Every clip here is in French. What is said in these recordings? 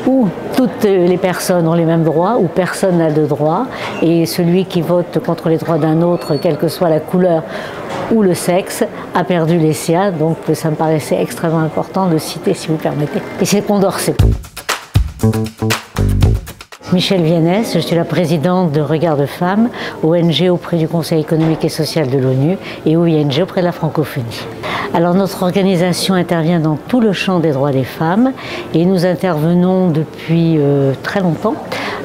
où toutes les personnes ont les mêmes droits, où personne n'a de droits, et celui qui vote contre les droits d'un autre, quelle que soit la couleur ou le sexe, a perdu les siens. Donc ça me paraissait extrêmement important de citer, si vous permettez. Et c'est Condorcet. Michèle Viennès, je suis la présidente de Regard de Femmes, ONG auprès du Conseil économique et social de l'ONU et OING auprès de la francophonie. Alors notre organisation intervient dans tout le champ des droits des femmes et nous intervenons depuis très longtemps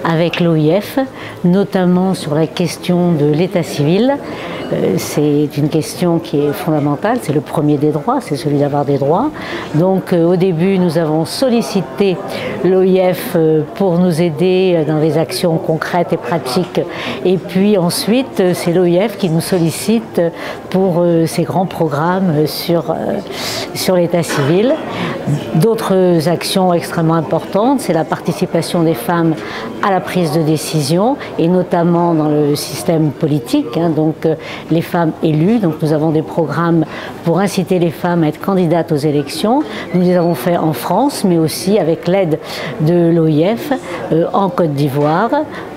avec l'OIF, notamment sur la question de l'état civil. C'est une question qui est fondamentale, c'est le premier des droits, c'est celui d'avoir des droits. Donc au début, nous avons sollicité l'OIF pour nous aider dans des actions concrètes et pratiques. Et puis ensuite, c'est l'OIF qui nous sollicite pour ces grands programmes sur l'état civil. D'autres actions extrêmement importantes, c'est la participation des femmes à la prise de décision, et notamment dans le système politique, donc les femmes élues. Donc nous avons des programmes pour inciter les femmes à être candidates aux élections. Nous les avons fait en France, mais aussi avec l'aide de l'OIF en Côte d'Ivoire,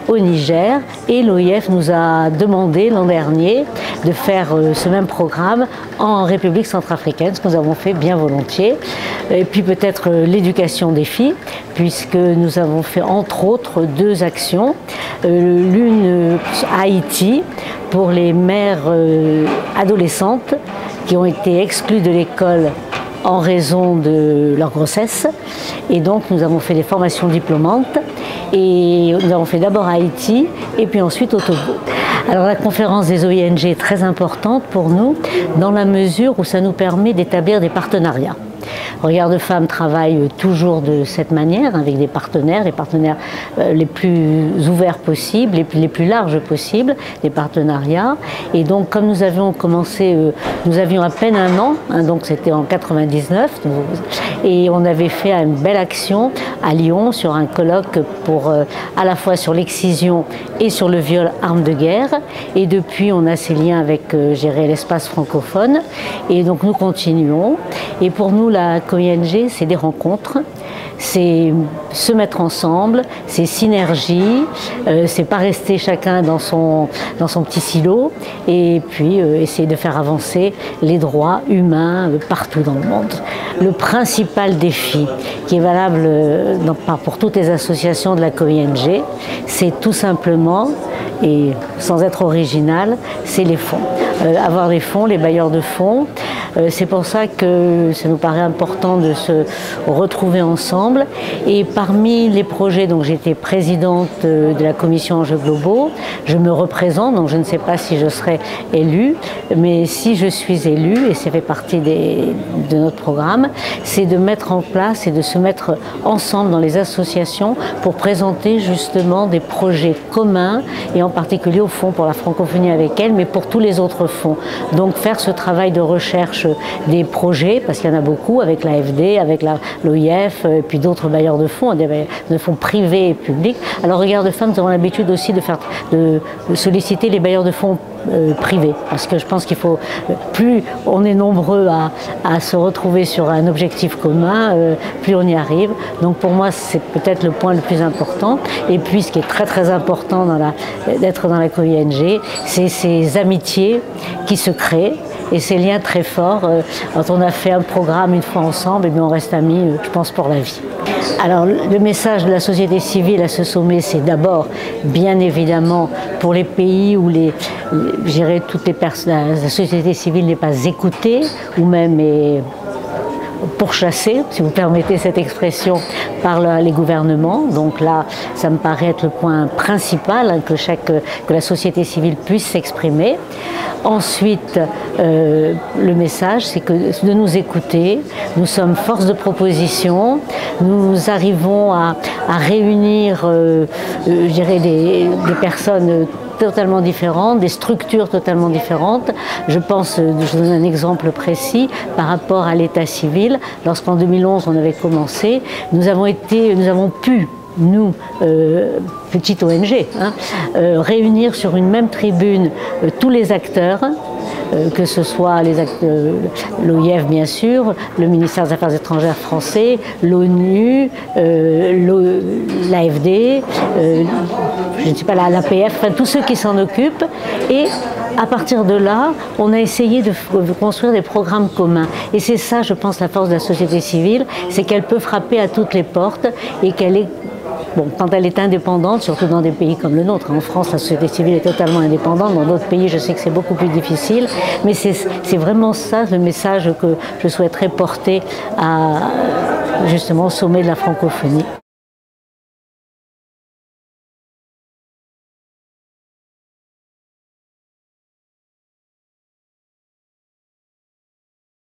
au Niger, et l'OIF nous a demandé l'an dernier de faire ce même programme en République centrafricaine, ce que nous avons fait bien volontiers. Et puis peut-être l'éducation des filles, puisque nous avons fait entre autres 2 actions, l'une à Haïti pour les mères adolescentes qui ont été exclues de l'école en raison de leur grossesse, et donc nous avons fait des formations diplômantes, et nous avons fait d'abord à Haïti et puis ensuite au Togo. Alors la conférence des OING est très importante pour nous dans la mesure où ça nous permet d'établir des partenariats. Regard de Femmes travaille toujours de cette manière avec des partenaires, les partenaires les plus ouverts possibles, les plus larges possibles, des partenariats. Et donc comme nous avions commencé, nous avions à peine 1 an, donc c'était en 99, et on avait fait une belle action à Lyon sur un colloque pour à la fois sur l'excision et sur le viol arme de guerre. Et depuis on a ces liens avec gérer l'espace francophone, et donc nous continuons. Et pour nous la OING, c'est des rencontres, c'est se mettre ensemble, c'est synergie, c'est pas rester chacun dans son petit silo, et puis essayer de faire avancer les droits humains partout dans le monde. Le principal défi qui est valable pour toutes les associations de la OING, c'est tout simplement, et sans être original, c'est les fonds. Avoir des fonds, les bailleurs de fonds. C'est pour ça que ça nous paraît important de se retrouver ensemble. Et parmi les projets, donc j'étais présidente de la commission enjeux globaux, je me représente, donc je ne sais pas si je serai élue, mais si je suis élue, et ça fait partie de notre programme, c'est de mettre en place et de se mettre ensemble dans les associations pour présenter justement des projets communs, et en particulier au fond pour la francophonie avec elle, mais pour tous les autres fonds. Donc faire ce travail de recherche des projets, parce qu'il y en a beaucoup, avec l'AFD, avec l'OIF, et puis d'autres bailleurs de fonds, des fonds privés et publics. Alors Regard de Femmes, nous avons l'habitude aussi de solliciter les bailleurs de fonds privés, parce que je pense qu'il faut, plus on est nombreux à se retrouver sur un objectif commun, plus on y arrive. Donc pour moi c'est peut-être le point le plus important. Et puis ce qui est très très important d'être dans la OING, c'est ces amitiés qui se créent et ces liens très forts. Quand on a fait un programme une fois ensemble, et bien on reste amis, je pense, pour la vie. Alors le message de la société civile à ce sommet, c'est d'abord, bien évidemment, pour les pays où toutes les personnes, la société civile n'est pas écoutée, ou même est pourchassée, si vous permettez cette expression, par les gouvernements. Donc là, ça me paraît être le point principal, que la société civile puisse s'exprimer. Ensuite, le message, c'est de nous écouter. Nous sommes force de proposition. Nous arrivons à réunir, je dirais, des personnes totalement différentes, des structures totalement différentes. Je donne un exemple précis par rapport à l'état civil. Lorsqu'en 2011 on avait commencé, nous avons pu, nous, petite ONG, réunir sur une même tribune tous les acteurs que ce soit l'OIF bien sûr, le ministère des Affaires étrangères français, l'ONU, l'AFD, je ne sais pas, l'APF, enfin tous ceux qui s'en occupent. Et à partir de là, on a essayé de construire des programmes communs. Et c'est ça, je pense, la force de la société civile, c'est qu'elle peut frapper à toutes les portes et qu'elle est, bon, quand elle est indépendante, surtout dans des pays comme le nôtre. En France, la société civile est totalement indépendante. Dans d'autres pays, je sais que c'est beaucoup plus difficile. Mais c'est vraiment ça, le message que je souhaiterais porter justement au sommet de la francophonie.